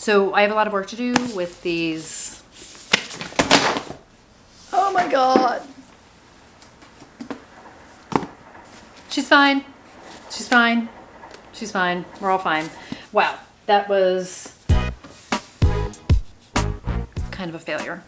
So I have a lot of work to do with these. Oh my God. She's fine. She's fine. She's fine. We're all fine. Wow, that was kind of a failure.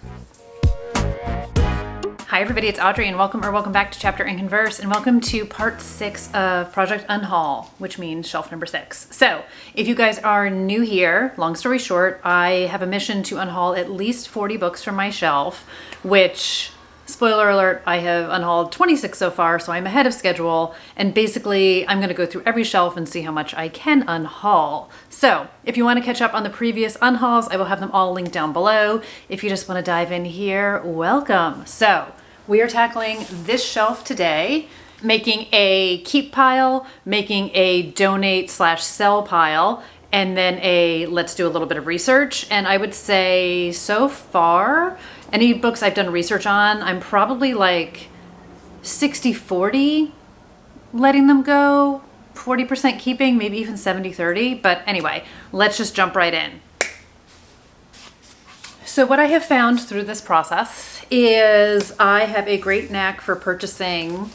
Hi everybody, it's Audrey and welcome back to Chapter and Converse, and welcome to part 6 of Project Unhaul, which means shelf number 6. So if you guys are new here, long story short, I have a mission to unhaul at least 40 books from my shelf, which, spoiler alert, I have unhauled 26 so far, so I'm ahead of schedule, and basically I'm going to go through every shelf and see how much I can unhaul. So if you want to catch up on the previous unhauls, I will have them all linked down below. If you just want to dive in here, welcome. So we are tackling this shelf today, making a keep pile, making a donate/sell pile, and then a let's do a little bit of research. And I would say so far, any books I've done research on, I'm probably like 60-40 letting them go, 40% keeping, maybe even 70-30. But anyway, let's just jump right in. So what I have found through this process is I have a great knack for purchasing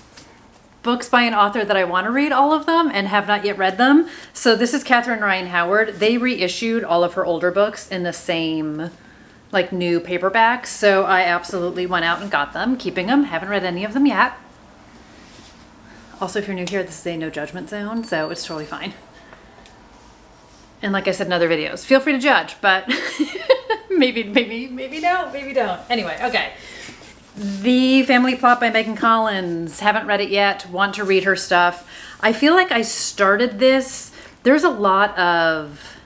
books by an author that I want to read all of them and have not yet read them. So this is Catherine Ryan Howard. They reissued all of her older books in the same like new paperbacks. So I absolutely went out and got them, keeping them. Haven't read any of them yet. Also, if you're new here, this is a no judgment zone, so it's totally fine. And like I said in other videos, feel free to judge, but maybe don't. Anyway, okay. The Family Plot by Megan Collins. Haven't read it yet. Want to read her stuff. I feel like I started this. There's a lot of,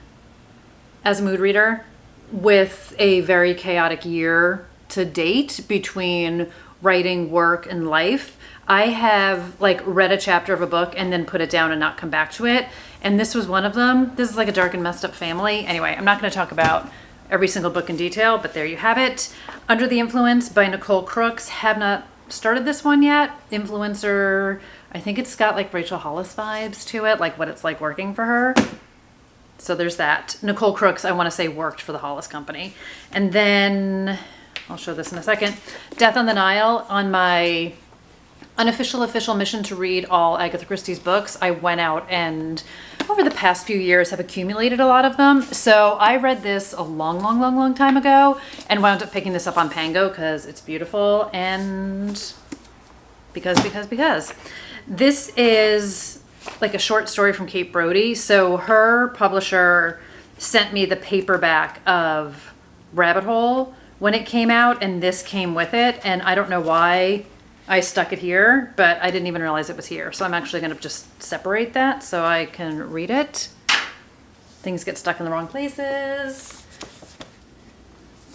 as a mood reader, with a very chaotic year to date between writing, work, and life. I have like read a chapter of a book and then put it down and not come back to it. And this was one of them. This is like a dark and messed up family. Anyway, I'm not going to talk about every single book in detail, but there you have it. Under the Influence by Nicole Crooks. Have not started this one yet. Influencer, I think it's got like Rachel Hollis vibes to it, like what it's like working for her. So there's that. Nicole Crooks, I want to say, worked for the Hollis Company. And then, I'll show this in a second, Death on the Nile. On my unofficial official mission to read all Agatha Christie's books, I went out and over the past few years have accumulated a lot of them. So I read this a long time ago and wound up picking this up on Pango because it's beautiful and because. This is like a short story from Kate Brody. So her publisher sent me the paperback of Rabbit Hole when it came out, and this came with it. And I don't know why I stuck it here, but I didn't even realize it was here. So I'm actually going to just separate that so I can read it. Things get stuck in the wrong places.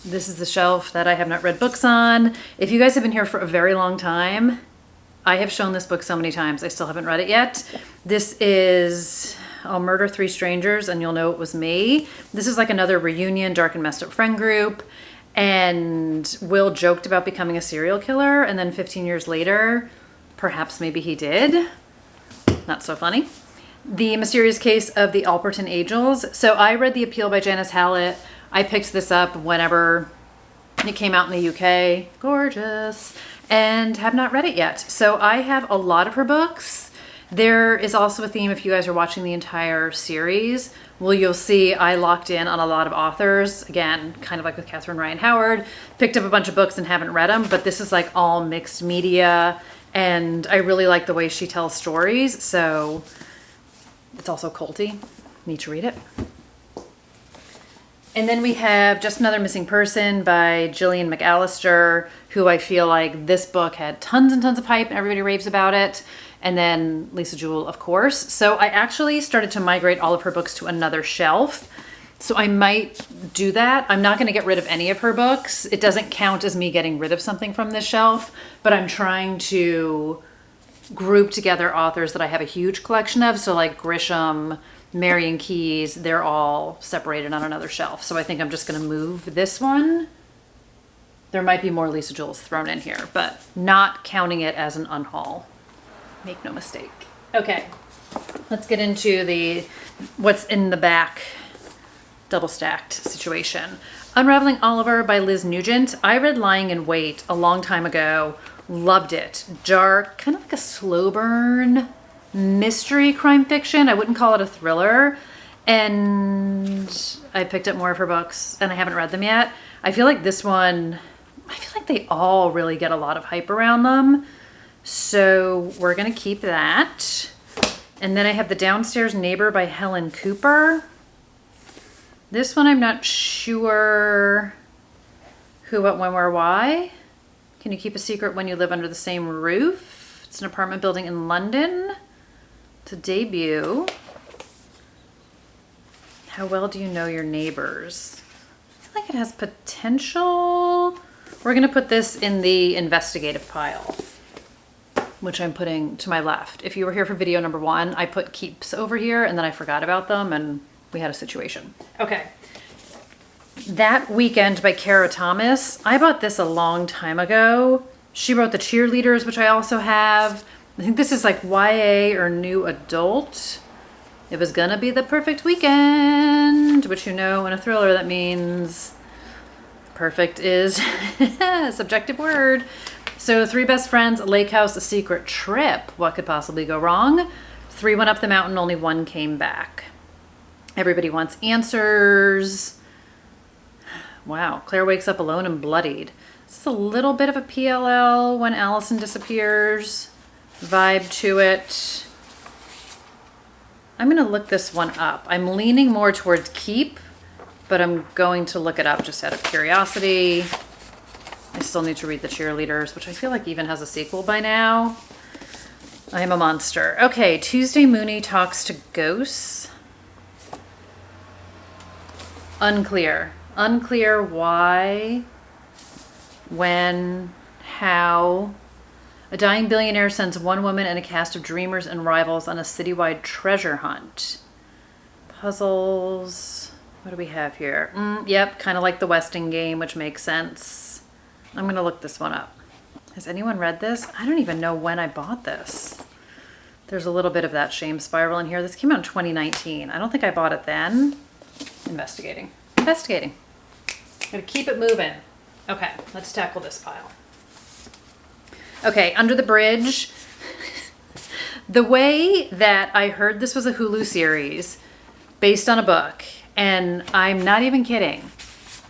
This is the shelf that I have not read books on. If you guys have been here for a very long time, I have shown this book so many times. I still haven't read it yet. This is I'll Murder Three Strangers and You'll Know It Was Me. This is like another reunion, dark and messed up friend group. And Will joked about becoming a serial killer, and then 15 years later, perhaps maybe he did. Not so funny. The Mysterious Case of the Alperton Angels. So I read The Appeal by Janice Hallett. I picked this up whenever it came out in the UK. Gorgeous. And have not read it yet. So I have a lot of her books. There is also a theme, if you guys are watching the entire series, well, you'll see I locked in on a lot of authors. Again, kind of like with Catherine Ryan Howard. Picked up a bunch of books and haven't read them, but this is like all mixed media, and I really like the way she tells stories, so it's also culty. Need to read it. And then we have Just Another Missing Person by Gillian McAllister, who I feel like this book had tons and tons of hype and everybody raves about it. And then Lisa Jewell, of course. So I actually started to migrate all of her books to another shelf. So I might do that. I'm not going to get rid of any of her books. It doesn't count as me getting rid of something from this shelf, but I'm trying to group together authors that I have a huge collection of. So like Grisham, Marion Keyes, they're all separated on another shelf. So I think I'm just going to move this one. There might be more Lisa Jewells thrown in here, but not counting it as an unhaul. Make no mistake. Okay, let's get into what's in the back double stacked situation. Unraveling Oliver by Liz Nugent. I read Lying in Wait a long time ago. Loved it. Dark, kind of like a slow burn mystery crime fiction. I wouldn't call it a thriller. And I picked up more of her books and I haven't read them yet. I feel like this one, I feel like they all really get a lot of hype around them. So we're going to keep that. And then I have The Downstairs Neighbor by Helen Cooper. This one I'm not sure who, what, when, where, why. Can you keep a secret when you live under the same roof? It's an apartment building in London. It's a debut. How well do you know your neighbors? I feel like it has potential. We're going to put this in the investigative pile, which I'm putting to my left. If you were here for video number 1, I put keeps over here and then I forgot about them and we had a situation. Okay. That Weekend by Kara Thomas. I bought this a long time ago. She wrote The Cheerleaders, which I also have. I think this is like YA or new adult. It was gonna be the perfect weekend, which you know in a thriller that means perfect is a subjective word. So 3 best friends, a lake house, a secret trip. What could possibly go wrong? 3 went up the mountain, only 1 came back. Everybody wants answers. Wow, Claire wakes up alone and bloodied. It's a little bit of a PLL when Allison disappears vibe to it. I'm gonna look this one up. I'm leaning more towards keep, but I'm going to look it up just out of curiosity. I still need to read The Cheerleaders, which I feel like even has a sequel by now. I am a monster. Okay, Tuesday Mooney talks to ghosts. Unclear. Unclear why, when, how. A dying billionaire sends one woman and a cast of dreamers and rivals on a citywide treasure hunt. Puzzles. What do we have here? Yep, kind of like the Westing game, which makes sense. I'm going to look this one up. Has anyone read this? I don't even know when I bought this. There's a little bit of that shame spiral in here. This came out in 2019. I don't think I bought it then. Investigating. Investigating. I'm going to keep it moving. Okay, let's tackle this pile. Okay, Under the Bridge. The way that I heard this was a Hulu series based on a book, and I'm not even kidding.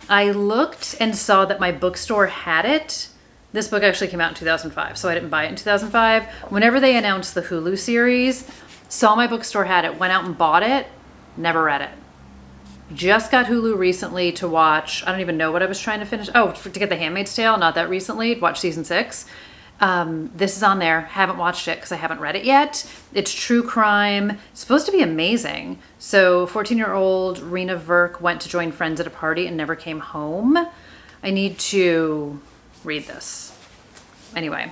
I looked and saw that my bookstore had it. This book actually came out in 2005, so I didn't buy it in 2005. Whenever they announced the Hulu series, saw my bookstore had it, went out and bought it, never read it. Just got Hulu recently to watch. I don't even know what I was trying to finish. Oh, to get The Handmaid's Tale, not that recently. Watch season 6. This is on there. Haven't watched it because I haven't read it yet. It's true crime. It's supposed to be amazing. So 14-year-old Rena Verk went to join friends at a party and never came home. I need to read this. Anyway,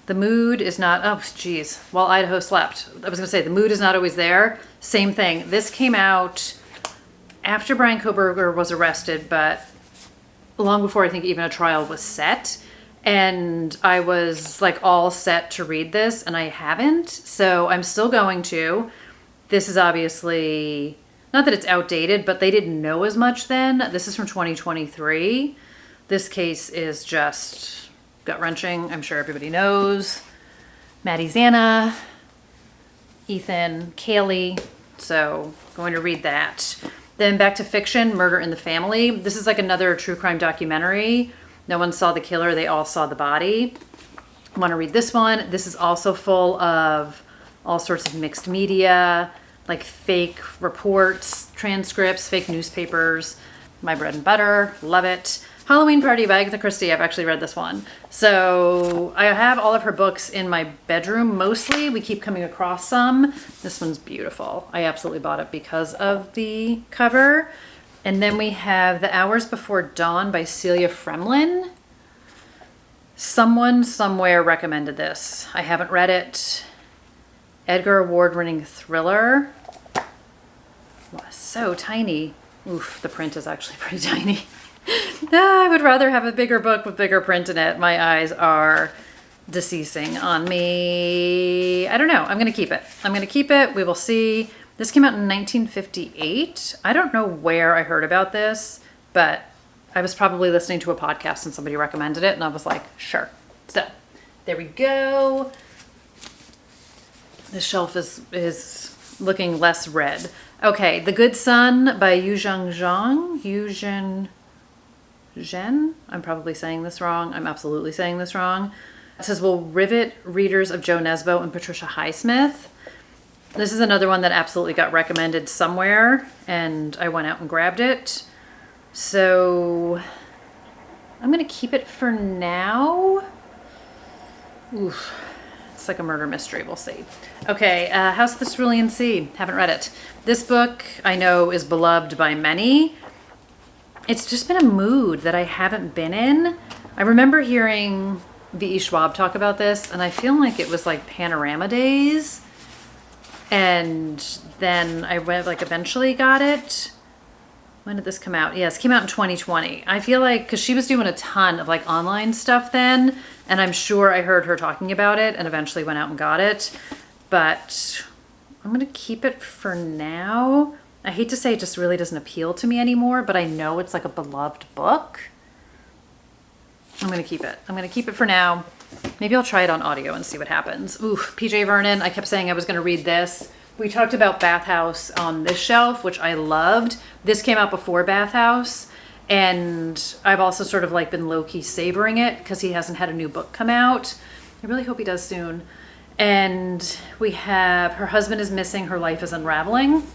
the mood is not, oh geez, while Idaho slept. I was gonna say the mood is not always there. Same thing. This came out after Brian Koberger was arrested, but long before I think even a trial was set. And I was like all set to read this and I haven't. So I'm still going to. This is obviously, not that it's outdated, but they didn't know as much then. This is from 2023. This case is just gut-wrenching. I'm sure everybody knows. Maddie Zanna, Ethan, Kaylee. So going to read that. Then back to fiction, Murder in the Family. This is like another true crime documentary. No one saw the killer, they all saw the body. I want to read this one. This is also full of all sorts of mixed media, like fake reports, transcripts, fake newspapers. My bread and butter, love it. Halloween Party by Agatha Christie, I've actually read this one. So I have all of her books in my bedroom mostly. We keep coming across some. This one's beautiful. I absolutely bought it because of the cover. And then we have The Hours Before Dawn by Celia Fremlin. Someone somewhere recommended this. I haven't read it. Edgar Award-winning thriller. Wow, so tiny. Oof, the print is actually pretty tiny. I would rather have a bigger book with bigger print in it. My eyes are deceasing on me. I don't know. I'm going to keep it. I'm going to keep it. We will see. This came out in 1958. I don't know where I heard about this, but I was probably listening to a podcast and somebody recommended it, and I was like, sure. So there we go. The shelf is looking less red. Okay, The Good Son by Yu Zhen. I'm probably saying this wrong. I'm absolutely saying this wrong. It says, will rivet readers of Joe Nesbo and Patricia Highsmith. This is another one that absolutely got recommended somewhere, and I went out and grabbed it. So I'm going to keep it for now. Oof. It's like a murder mystery. We'll see. Okay, House of the Cerulean Sea. Haven't read it. This book I know is beloved by many. It's just been a mood that I haven't been in. I remember hearing V.E. Schwab talk about this, and I feel like it was like Panorama days. And then I eventually got it. When did this come out? Yes, it came out in 2020. I feel like, because she was doing a ton of like online stuff then, and I'm sure I heard her talking about it and eventually went out and got it. But I'm going to keep it for now. I hate to say it just really doesn't appeal to me anymore, but I know it's like a beloved book. I'm going to keep it. I'm going to keep it for now. Maybe I'll try it on audio and see what happens. Ooh, PJ Vernon. I kept saying I was going to read this. We talked about Bathhouse on this shelf, which I loved. This came out before Bathhouse, and I've also sort of like been low-key savoring it because he hasn't had a new book come out. I really hope he does soon. And we have Her Husband is Missing, Her Life is Unraveling.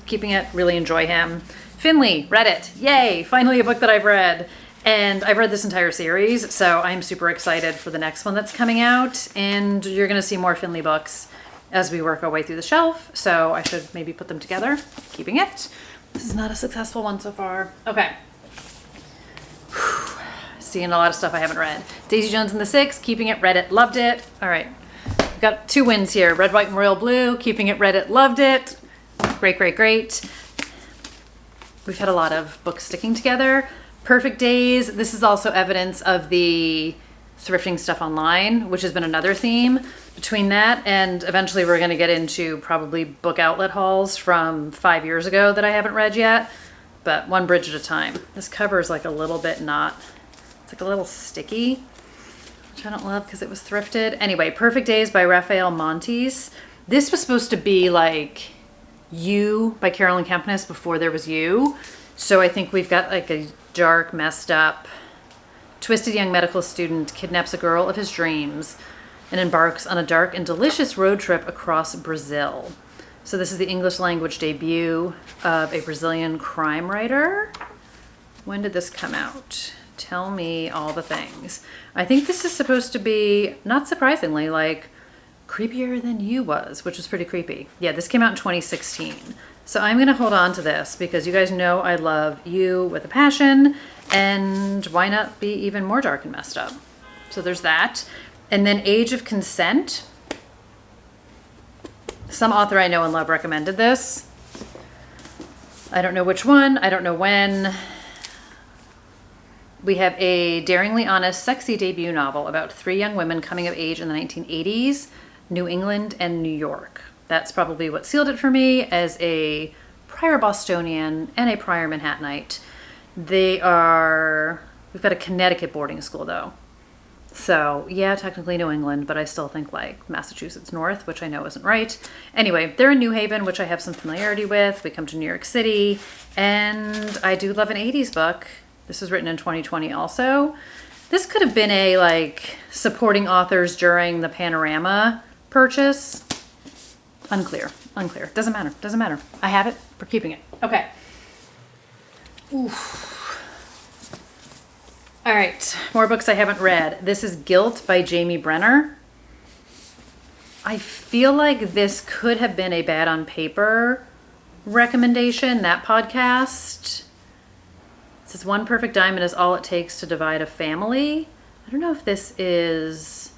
Keeping it, really enjoy him. Finley, read it. Yay, finally a book that I've read. And I've read this entire series, so I'm super excited for the next one that's coming out. And you're going to see more Finley books as we work our way through the shelf. So I should maybe put them together. Keeping it. This is not a successful one so far. Okay. Whew. Seeing a lot of stuff I haven't read. Daisy Jones and the Six, keeping it, read it, loved it. All right. We've got 2 wins here. Red, White, and Royal Blue, keeping it, read it, loved it. Great, great, great. We've had a lot of books sticking together. Perfect Days. This is also evidence of the thrifting stuff online, which has been another theme. Between that and eventually we're going to get into probably book outlet hauls from 5 years ago that I haven't read yet, but one bridge at a time. This cover is like a little bit it's like a little sticky, which I don't love because it was thrifted. Anyway, Perfect Days by Raphael Montes. This was supposed to be like You by Carolyn Kempness before there was You. So I think we've got like a dark, messed up, twisted young medical student kidnaps a girl of his dreams and embarks on a dark and delicious road trip across Brazil. So this is the English language debut of a Brazilian crime writer. When did this come out? Tell me all the things. I think this is supposed to be, not surprisingly, like creepier than You was, which was pretty creepy. Yeah, this came out in 2016. So I'm going to hold on to this because you guys know I love You with a passion, and why not be even more dark and messed up? So there's that. And then Age of Consent. Some author I know and love recommended this. I don't know which one. I don't know when. We have a daringly honest, sexy debut novel about 3 young women coming of age in the 1980s, New England and New York. That's probably what sealed it for me as a prior Bostonian and a prior Manhattanite. We've got a Connecticut boarding school though. So yeah, technically New England, but I still think like Massachusetts North, which I know isn't right. Anyway, they're in New Haven, which I have some familiarity with. We come to New York City, and I do love an 80s book. This was written in 2020 also. This could have been a like supporting authors during the Panorama purchase. Unclear. Doesn't matter. I have it. We're keeping it. Okay. Oof. All right, more books I haven't read. This is Guilt by Jamie Brenner. I feel like this could have been a Bad on Paper recommendation, that podcast. It says 1 perfect diamond is all it takes to divide a family. I don't know if this is...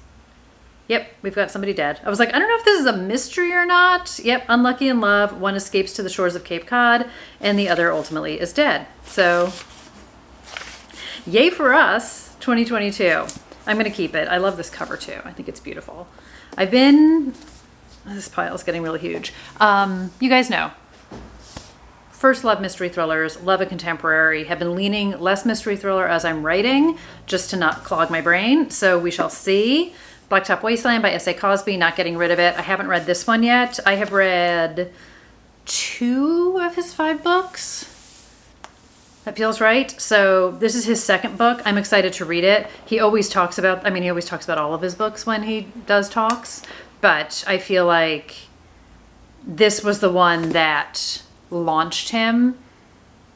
Yep, we've got somebody dead. I was like, I don't know if this is a mystery or not. Yep, unlucky in love. One escapes to the shores of Cape Cod, and the other ultimately is dead. So... yay for us, 2022. I'm going to keep it. I love this cover too. I think it's beautiful. This pile is getting really huge. You guys know, first love mystery thrillers, love a contemporary, have been leaning less mystery thriller as I'm writing, just to not clog my brain. So we shall see. Blacktop Wasteland by S.A. Cosby, not getting rid of it. I haven't read this one yet. I have read 2 of his 5 books. That feels right. So this is his second book. I'm excited to read it. He always talks about, I mean, he always talks about all of his books when he does talks, but I feel like this was the one that launched him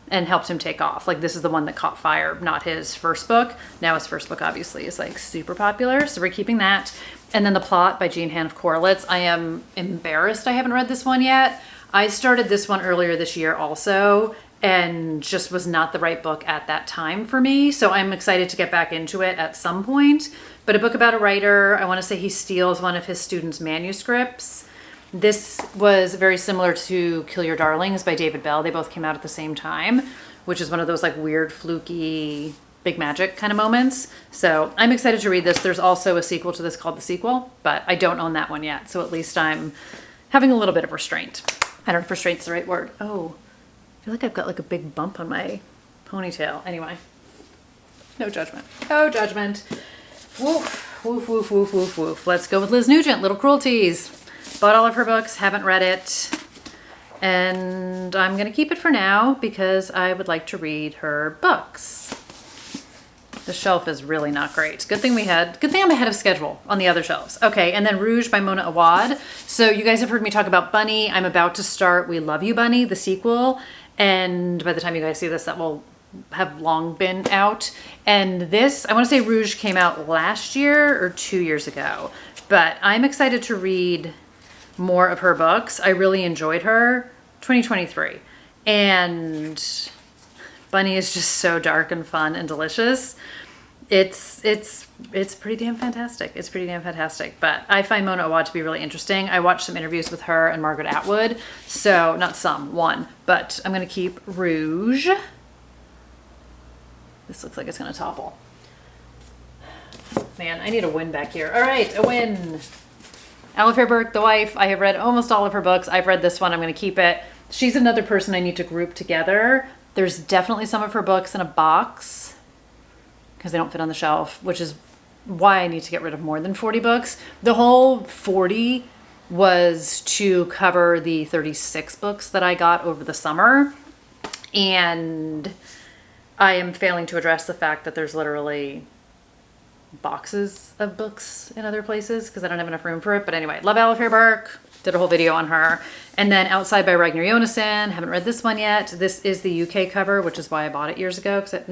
and helped him take off. Like, this is the one that caught fire, not his first book. Now his first book obviously is like super popular, so we're keeping that. And then The Plot by Jean Hanff Korelitz. I am embarrassed I haven't read this one yet. I started this one earlier this year also, and just was not the right book at that time for me. So I'm excited to get back into it at some point. But a book about a writer, I want to say he steals one of his students' manuscripts. This was very similar to Kill Your Darlings by David Bell. They both came out at the same time, which is one of those like weird, fluky, big magic kind of moments. So I'm excited to read this. There's also a sequel to this called The Sequel, but I don't own that one yet. So at least I'm having a little bit of restraint. I don't know if restraint's the right word. Oh, I feel like I've got like a big bump on my ponytail. Anyway, no judgment. No judgment. Woof, woof, woof, woof, woof, woof. Let's go with Liz Nugent, Little Cruelties. Bought all of her books, haven't read it, and I'm gonna keep it for now because I would like to read her books. The shelf is really not great. Good thing I'm ahead of schedule on the other shelves. Okay, and then Rouge by Mona Awad. So you guys have heard me talk about Bunny. I'm about to start We Love You, Bunny, the sequel, and by the time you guys see this, that will have long been out. And this, I wanna say Rouge came out last year or 2 years ago, but I'm excited to read more of her books. I really enjoyed her. 2023. And Bunny is just so dark and fun and delicious. It's pretty damn fantastic. It's pretty damn fantastic. But I find Mona Awad to be really interesting. I watched some interviews with her and Margaret Atwood. So not some, one. But I'm gonna keep Rouge. This looks like it's gonna topple. Man, I need a win back here. All right, a win. Alifair Burke, The Wife. I have read almost all of her books. I've read this one. I'm going to keep it. She's another person I need to group together. There's definitely some of her books in a box because they don't fit on the shelf, which is why I need to get rid of more than 40 books. The whole 40 was to cover the 36 books that I got over the summer. And I am failing to address the fact that there's literally boxes of books in other places because I don't have enough room for it. But anyway, love Alifair Burke. Did a whole video on her. And then Outside by Ragnar Jonasson. Haven't read this one yet. This is the UK cover, which is why I bought it years ago. Because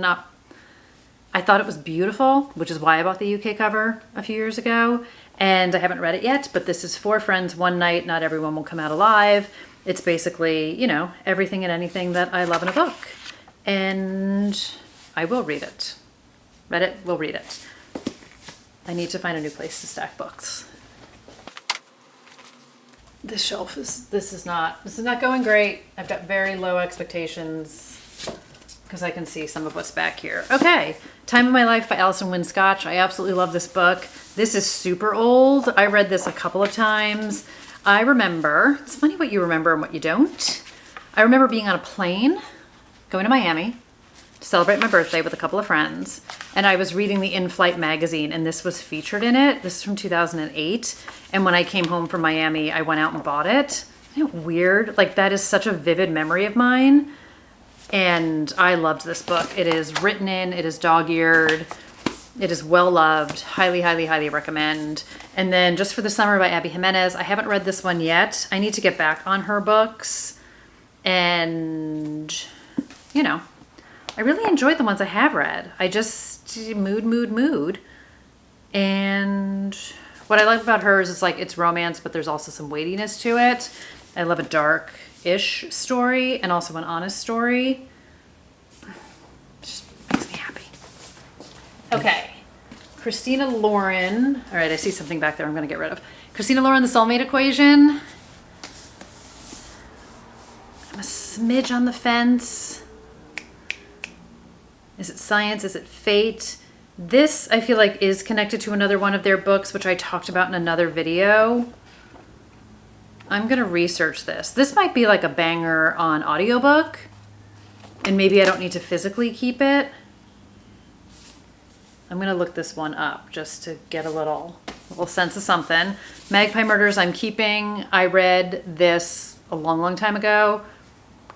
I thought it was beautiful, which is why I bought the UK cover a few years ago. And I haven't read it yet, but this is 4 friends, one night. Not everyone will come out alive. It's basically, you know, everything and anything that I love in a book. And I will read it. Read it, will read it. I need to find a new place to stack books. This shelf this is not going great. I've got very low expectations because I can see some of what's back here. Okay, Time of My Life by Alison Wynne Scotch. I absolutely love this book. This is super old. I read this a couple of times. I remember, it's funny what you remember and what you don't. I remember being on a plane, going to Miami, to celebrate my birthday with a couple of friends, and I was reading the In-Flight magazine, and this was featured in it. This is from 2008, and when I came home from Miami, I went out and bought it. Isn't it weird? Like, that is such a vivid memory of mine, and I loved this book. It is written in, it is dog-eared, it is well-loved, highly, highly, highly recommend. And then Just for the Summer by Abby Jimenez. I haven't read this one yet. I need to get back on her books, and, you know, I really enjoyed the ones I have read. I just, mood. And what I like about hers is like it's romance, but there's also some weightiness to it. I love a dark-ish story and also an honest story. Just makes me happy. Okay. Christina Lauren. All right, I see something back there I'm going to get rid of. Christina Lauren, The Soulmate Equation. I'm a smidge on the fence. Is it science? Is it fate? This, I feel like, is connected to another one of their books, which I talked about in another video. I'm gonna research this. This might be like a banger on audiobook, and maybe I don't need to physically keep it. I'm gonna look this one up just to get a little sense of something. Magpie Murders I'm keeping. I read this a long time ago.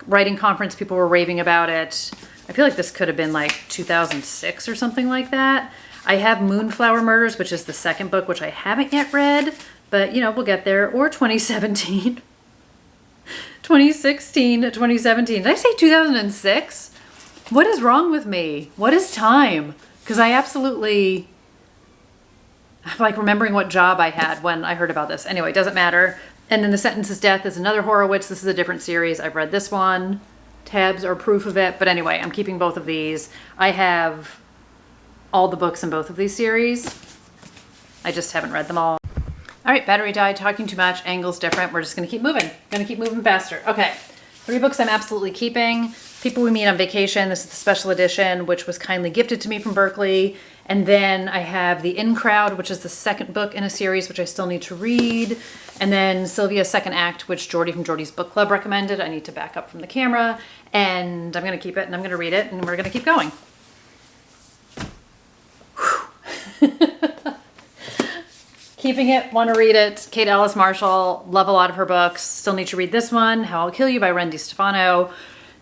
Writing conference, people were raving about it. I feel like this could have been like 2006 or something like that. I have Moonflower Murders, which is the second book, which I haven't yet read, but you know, we'll get there. Or 2017. 2016 to 2017. Did I say 2006? What is wrong with me? What is time? Because I'm like remembering what job I had when I heard about this. Anyway, it doesn't matter. And then The Sentence is Death is another Horowitz. This is a different series. I've read this one. Tabs are proof of it. But anyway, I'm keeping both of these. I have all the books in both of these series. I just haven't read them all. All right, battery died, talking too much, angle's different. We're just gonna keep moving. Gonna keep moving faster. Okay, 3 books I'm absolutely keeping. People We Meet on Vacation. This is the special edition, which was kindly gifted to me from Berkeley. And then I have The In Crowd, which is the second book in a series, which I still need to read. And then Sylvia's Second Act, which Jordy from Jordy's Book Club recommended. I need to back up from the camera. And I'm gonna keep it, and I'm gonna read it, and we're gonna keep going. Keeping it, want to read it. Kate Alice Marshall, love a lot of her books. Still need to read this one, How I'll Kill You by Ren DiStefano.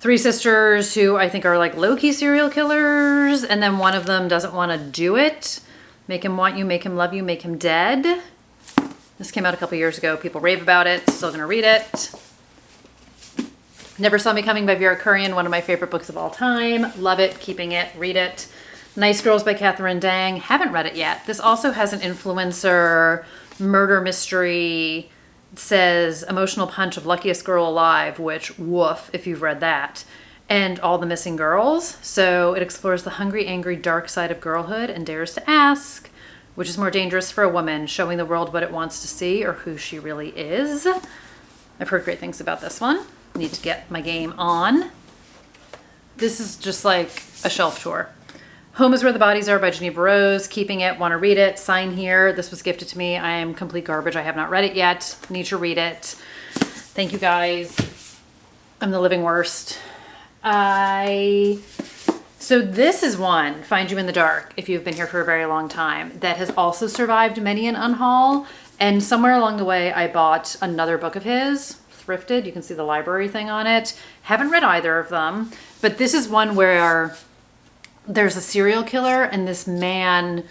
3 sisters who I think are like low-key serial killers, and then one of them doesn't want to do it. Make him want you, make him love you, make him dead. This came out a couple years ago. People rave about it. Still gonna read it. Never Saw Me Coming by Vera Kurian, one of my favorite books of all time. Love it, keeping it, read it. Nice Girls by Catherine Dang. Haven't read it yet. This also has an influencer murder mystery. It says Emotional Punch of Luckiest Girl Alive, which woof if you've read that. And All the Missing Girls. So it explores the hungry, angry, dark side of girlhood and dares to ask, which is more dangerous for a woman, showing the world what it wants to see or who she really is. I've heard great things about this one. Need to get my game on. This is just like a shelf tour. Home is Where the Bodies Are by Geneva Rose. Keeping it, want to read it. Sign here. This was gifted to me. I am complete garbage. I have not read it yet. Need to read it. Thank you guys. I'm the living worst. So this is one, Find You in the Dark, if you've been here for a very long time, that has also survived many an unhaul. And somewhere along the way, I bought another book of his, thrifted. You can see the library thing on it. Haven't read either of them, but this is one where there's a serial killer and this man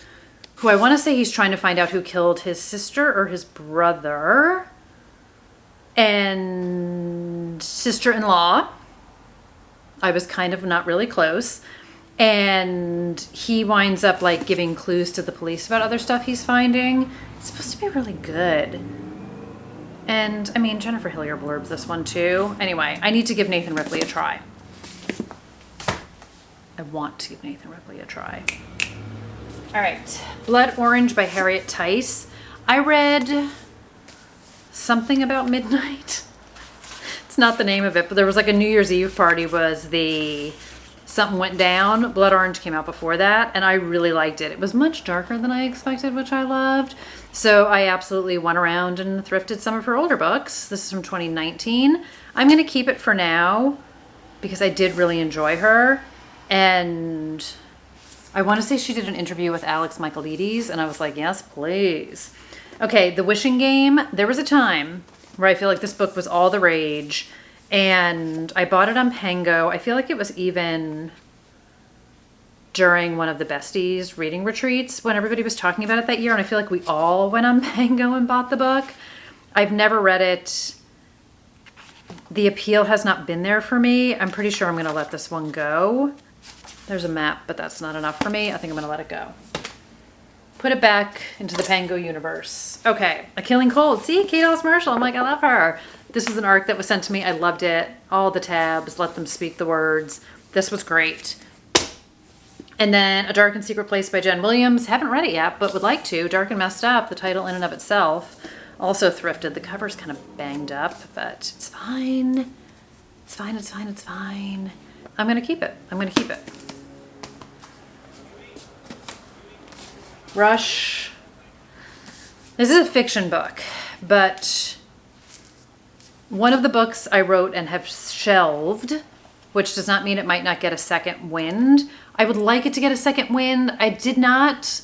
who I want to say he's trying to find out who killed his sister or his brother and sister-in-law. I was kind of not really close. And he winds up like giving clues to the police about other stuff he's finding. It's supposed to be really good. And I mean, Jennifer Hillier blurbs this one too. Anyway, I need to give Nathan Ripley a try. I want to give Nathan Ripley a try. All right, Blood Orange by Harriet Tice. I read something about midnight. It's not the name of it, but there was like a New Year's Eve party was the Something Went Down. Blood Orange came out before that, and I really liked it. It was much darker than I expected, which I loved. So I absolutely went around and thrifted some of her older books. This is from 2019. I'm gonna keep it for now because I did really enjoy her. And I want to say she did an interview with Alex Michaelides, and I was like, yes, please. Okay, The Wishing Game. There was a time where I feel like this book was all the rage, and I bought it on Pango. I feel like it was even during one of the besties reading retreats when everybody was talking about it that year, and I feel like we all went on Pango and bought the book. I've never read it. The appeal has not been there for me. I'm pretty sure I'm going to let this one go. There's a map, but that's not enough for me. I think I'm going to let it go. Put it back into the Pango universe. Okay, A Killing Cold. See, Kate Alice Marshall. I'm like, I love her. This is an arc that was sent to me. I loved it. All the tabs, let them speak the words. This was great. And then A Dark and Secret Place by Jen Williams. Haven't read it yet, but would like to. Dark and Messed Up, the title in and of itself. Also thrifted. The cover's kind of banged up, but it's fine. It's fine, it's fine, it's fine. I'm going to keep it. I'm going to keep it. Rush. This is a fiction book, but One of the books I wrote and have shelved, which does not mean it might not get a second wind. I would like it to get a second wind. I did not,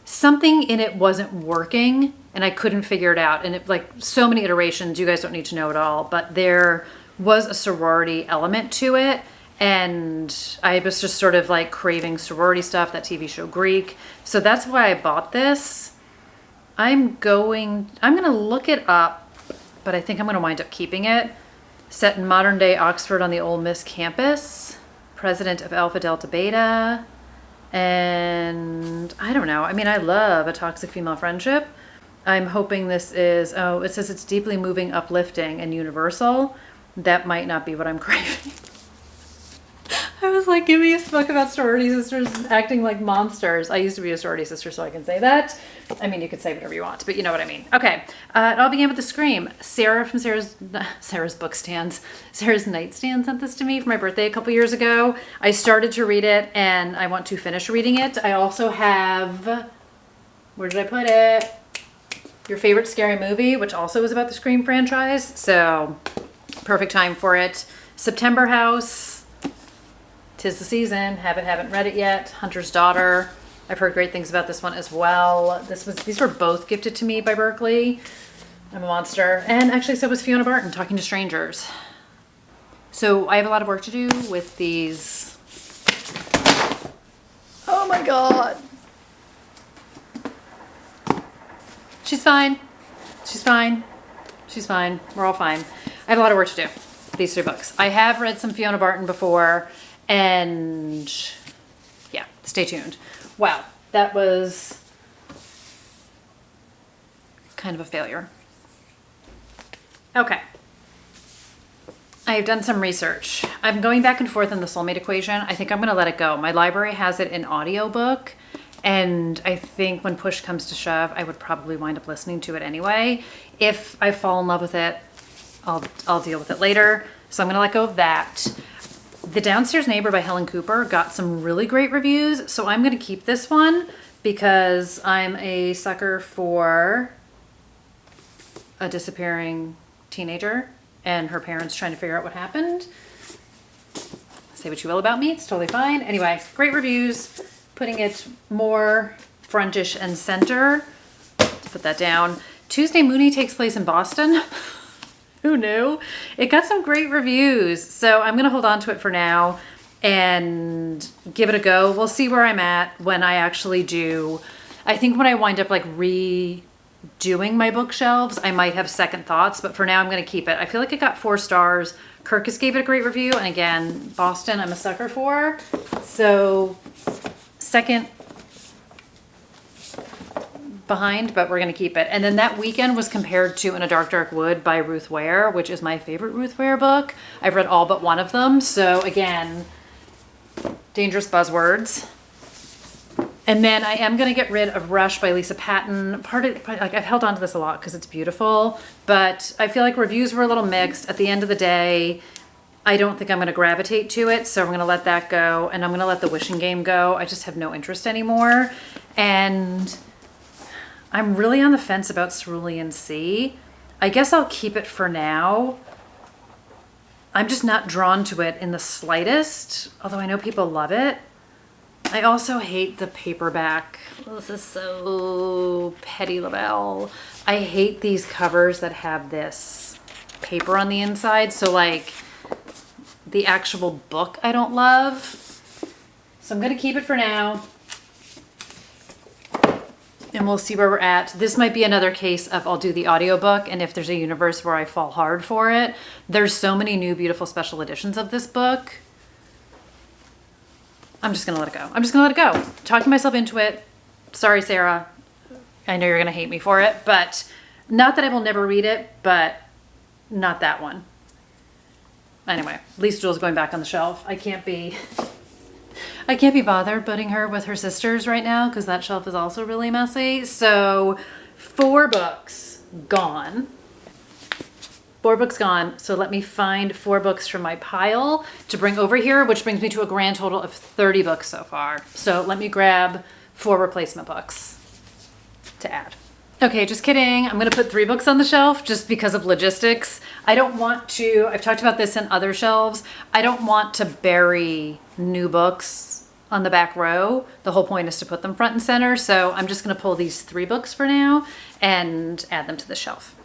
something in it wasn't working and I couldn't figure it out. And it, like so many iterations, you guys don't need to know it all, but there was a sorority element to it. And I was just sort of like craving sorority stuff, that TV show Greek. So that's why I bought this. I'm gonna look it up, but I think I'm gonna wind up keeping it. Set in modern day Oxford on the Ole Miss campus, president of Alpha Delta Beta. And I don't know. I mean, I love a toxic female friendship. I'm hoping this is, oh, it says it's deeply moving, uplifting, and universal. That might not be what I'm craving. I was like, give me a book about sorority sisters acting like monsters. I used to be a sorority sister, so I can say that. I mean, you could say whatever you want, but you know what I mean. Okay, it all began with the Scream. Sarah from Sarah's Bookstands, Sarah's Nightstand sent this to me for my birthday a couple years ago. I started to read it, and I want to finish reading it. I also have, where did I put it? Your Favorite Scary Movie, which also is about the Scream franchise. So, perfect time for it. September House. 'Tis the season. Haven't read it yet. Hunter's Daughter. I've heard great things about this one as well. These were both gifted to me by Berkeley. I'm a monster. And actually so was Fiona Barton, Talking to Strangers. So I have a lot of work to do with these. Oh my God. She's fine. She's fine. She's fine. We're all fine. I have a lot of work to do. These 3 books. I have read some Fiona Barton before. And yeah, stay tuned. Wow, that was kind of a failure. Okay. I've done some research. I'm going back and forth on the soulmate equation. I think I'm going to let it go. My library has it in audiobook, and I think when push comes to shove, I would probably wind up listening to it anyway. If I fall in love with it, I'll deal with it later. So I'm going to let go of that. The Downstairs Neighbor by Helen Cooper got some really great reviews, so I'm going to keep this one because I'm a sucker for a disappearing teenager and her parents trying to figure out what happened. Say what you will about me, it's totally fine. Anyway, great reviews, putting it more frontish and center. Let's put that down. Tuesday Mooney takes place in Boston. Who knew? It got some great reviews, so I'm going to hold on to it for now and give it a go. We'll see where I'm at when I actually do. I think when I wind up like redoing my bookshelves, I might have second thoughts, but for now I'm going to keep it. I feel like it got 4 stars. Kirkus gave it a great review, and again, Boston I'm a sucker for. So second behind, but we're going to keep it. And then that weekend was compared to In a Dark, Dark Wood by Ruth Ware, which is my favorite Ruth Ware book. I've read all but one of them. So again, dangerous buzzwords. And then I am going to get rid of Rush by Lisa Patton. Like I've held on to this a lot because it's beautiful, but I feel like reviews were a little mixed. At the end of the day, I don't think I'm going to gravitate to it. So I'm going to let that go, and I'm going to let The Wishing Game go. I just have no interest anymore. And I'm really on the fence about Cerulean Sea. I guess I'll keep it for now. I'm just not drawn to it in the slightest, although I know people love it. I also hate the paperback. This is so Petty LaBelle. I hate these covers that have this paper on the inside. So like the actual book I don't love. So I'm going to keep it for now. And we'll see where we're at. This might be another case of I'll do the audiobook, and if there's a universe where I fall hard for it. There's so many new beautiful special editions of this book. I'm just gonna let it go. I'm just gonna let it go. Talking myself into it. Sorry, Sarah. I know you're gonna hate me for it, but not that I will never read it, but not that one. Anyway, Lisa Jewell's going back on the shelf. I can't be bothered putting her with her sisters right now because that shelf is also really messy. So 4 books gone. 4 books gone. So let me find 4 books from my pile to bring over here, which brings me to a grand total of 30 books so far. So let me grab 4 replacement books to add. Okay, just kidding. I'm gonna put 3 books on the shelf just because of logistics. I don't want to, I've talked about this in other shelves, I don't want to bury new books on the back row. The whole point is to put them front and center. So I'm just gonna pull these 3 books for now and add them to the shelf.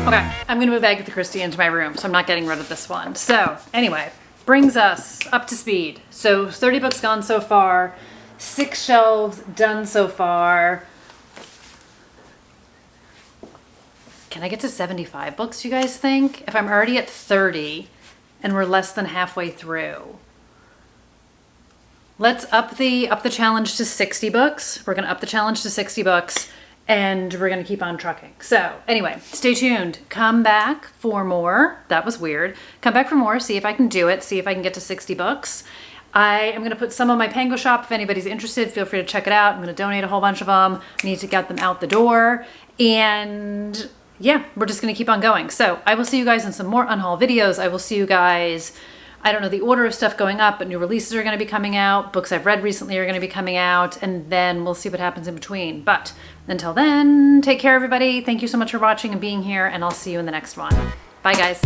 Okay, I'm gonna move Agatha Christie into my room, so I'm not getting rid of this one. So anyway, brings us up to speed. So 30 books gone so far, 6 shelves done so far. Can I get to 75 books, you guys think? If I'm already at 30 and we're less than halfway through. Let's up the challenge to 60 books. We're gonna up the challenge to 60 books. And we're gonna keep on trucking. So anyway, stay tuned. Come back for more. That was weird. Come back for more, see if I can do it, see if I can get to 60 books. I am gonna put some on my Pango shop. If anybody's interested, feel free to check it out. I'm gonna donate a whole bunch of them. I need to get them out the door. And yeah, we're just gonna keep on going. So I will see you guys in some more Unhaul videos. I will see you guys, I don't know the order of stuff going up, but new releases are gonna be coming out. Books I've read recently are gonna be coming out, and then we'll see what happens in between. But until then, take care, everybody. Thank you so much for watching and being here, and I'll see you in the next one. Bye, guys.